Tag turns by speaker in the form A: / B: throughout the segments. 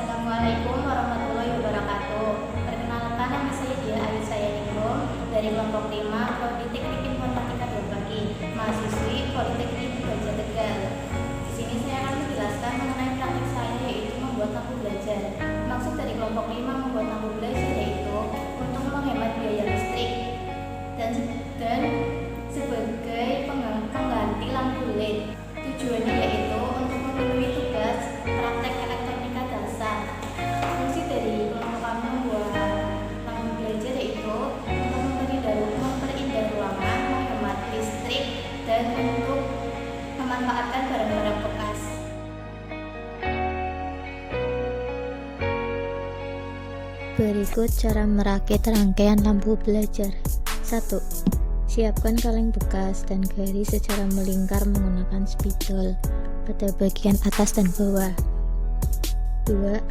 A: Assalamualaikum warahmatullahi wabarakatuh. Perkenalkan, nama saya Dia Alisa Yaningrum dari kelompok 5 Prodi Teknik Informatika Berbagi, mahasiswi Politeknik Baja Tegal. Di sini saya akan menjelaskan mengenai praktik saya, yaitu membuat lampu belajar. Maksud dari kelompok 5 membuat lampu belajar yaitu untuk menghemat biaya listrik dan sebagai pengganti lampu LED. Tujuannya yaitu untuk memenuhi tugas praktek elektronika dasar. Fungsi dari kelompok kami membuat lampu belajar yaitu untuk memperindah ruangan, menghemat listrik, dan untuk memanfaatkan barang-barang bekas.
B: Berikut cara merakit rangkaian lampu belajar. 1. Siapkan kaleng bekas dan garis secara melingkar menggunakan spidol pada bagian atas dan bawah. 2.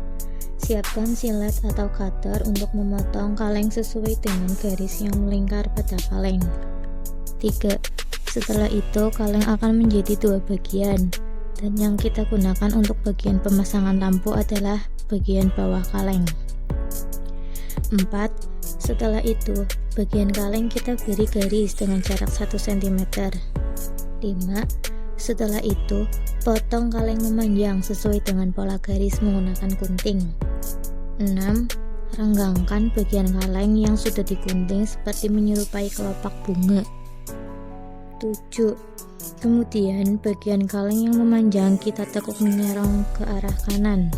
B: Siapkan silet atau cutter untuk memotong kaleng sesuai dengan garis yang melingkar pada kaleng. 3. Setelah itu kaleng akan menjadi dua bagian, dan yang kita gunakan untuk bagian pemasangan lampu adalah bagian bawah kaleng. 4. Setelah itu, bagian kaleng kita beri garis dengan jarak 1 cm. 5. Setelah itu, potong kaleng memanjang sesuai dengan pola garis menggunakan gunting. 6. Renggangkan bagian kaleng yang sudah digunting seperti menyerupai kelopak bunga. 7. Kemudian bagian kaleng yang memanjang kita tekuk menyerong ke arah kanan.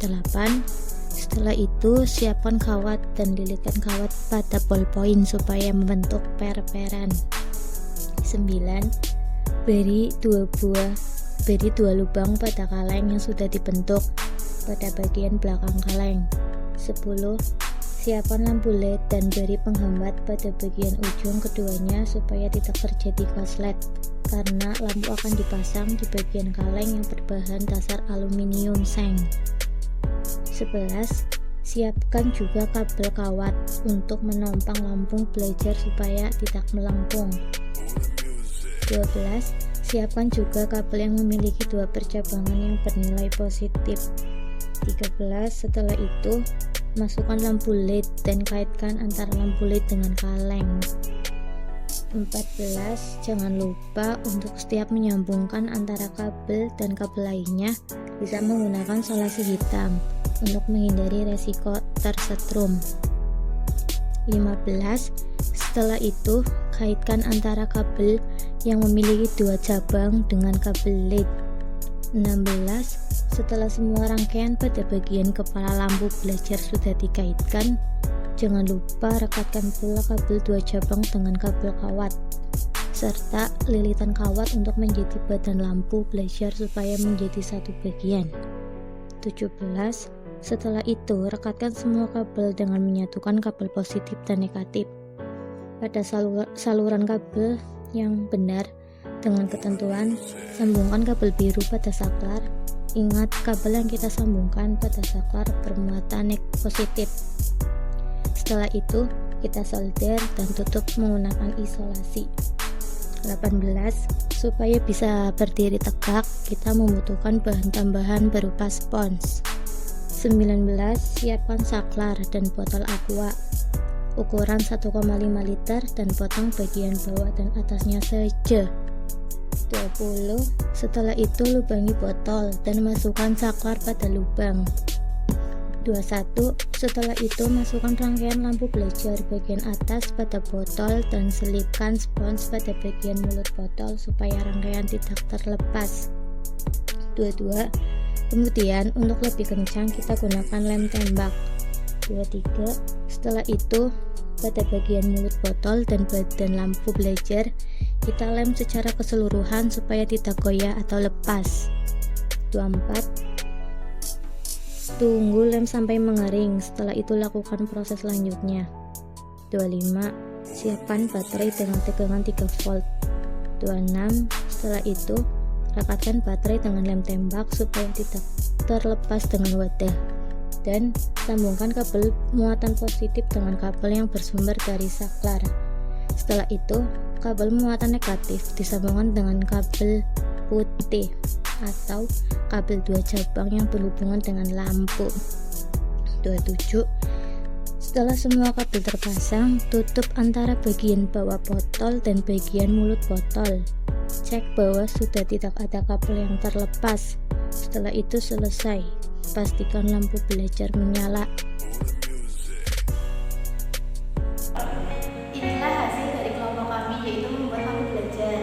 B: 8. Setelah itu, siapkan kawat dan lilitkan kawat pada ballpoint supaya membentuk per-peran. 9. Beri dua lubang pada kaleng yang sudah dibentuk pada bagian belakang kaleng. 10. Siapkan lampu LED dan beri penghambat pada bagian ujung keduanya supaya tidak terjadi korslet, karena lampu akan dipasang di bagian kaleng yang berbahan dasar aluminium seng. 11. Siapkan juga kabel kawat untuk menompang lampu belajar supaya tidak melengkung. 12. Siapkan juga kabel yang memiliki dua percabangan yang bernilai positif. 13. Setelah itu, masukkan lampu LED dan kaitkan antara lampu LED dengan kaleng. 14. Jangan lupa untuk setiap menyambungkan antara kabel dan kabel lainnya bisa menggunakan solasi hitam untuk menghindari resiko tersetrum. 15. Setelah itu, kaitkan antara kabel yang memiliki dua cabang dengan kabel LED. 16. Setelah semua rangkaian pada bagian kepala lampu belajar sudah dikaitkan, jangan lupa rekatkan pula kabel dua cabang dengan kabel kawat, serta lilitan kawat untuk menjadi badan lampu belajar supaya menjadi satu bagian. 17. Setelah itu, rekatkan semua kabel dengan menyatukan kabel positif dan negatif pada saluran kabel yang benar dengan ketentuan sambungkan kabel biru pada saklar. Ingat, kabel yang kita sambungkan pada saklar bermuatan positif. Setelah itu, kita solder dan tutup menggunakan isolasi. 18. Supaya bisa berdiri tegak, kita membutuhkan bahan tambahan berupa spons. 19. Siapkan saklar dan botol aqua ukuran 1,5 liter dan potong bagian bawah dan atasnya saja. 20. Setelah itu, lubangi botol dan masukkan saklar pada lubang. 21. Setelah itu, masukkan rangkaian lampu belajar bagian atas pada botol dan selipkan spons pada bagian mulut botol supaya rangkaian tidak terlepas. 22. Kemudian, untuk lebih kencang kita gunakan lem tembak. 23. Setelah itu, pada bagian mulut botol dan badan lampu belajar kita lem secara keseluruhan supaya tidak goyah atau lepas. 24. Tunggu lem sampai mengering, setelah itu lakukan proses selanjutnya. 25. Siapkan baterai dengan tegangan 3 volt. 26. Setelah itu, rekatkan baterai dengan lem tembak supaya tidak terlepas dengan wadah, dan sambungkan kabel muatan positif dengan kabel yang bersumber dari saklar. Setelah itu, kabel muatan negatif disambungkan dengan kabel putih. atau kabel 2 cabang yang berhubungan dengan lampu. 27. Setelah semua kabel terpasang, tutup antara bagian bawah botol dan bagian mulut botol. Cek bahwa sudah tidak ada kabel yang terlepas. Setelah itu selesai, pastikan lampu belajar menyala.
A: Inilah hasil dari kelompok kami, yaitu membuat lampu belajar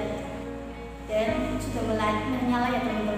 A: dan sudah menyala ya teman-teman.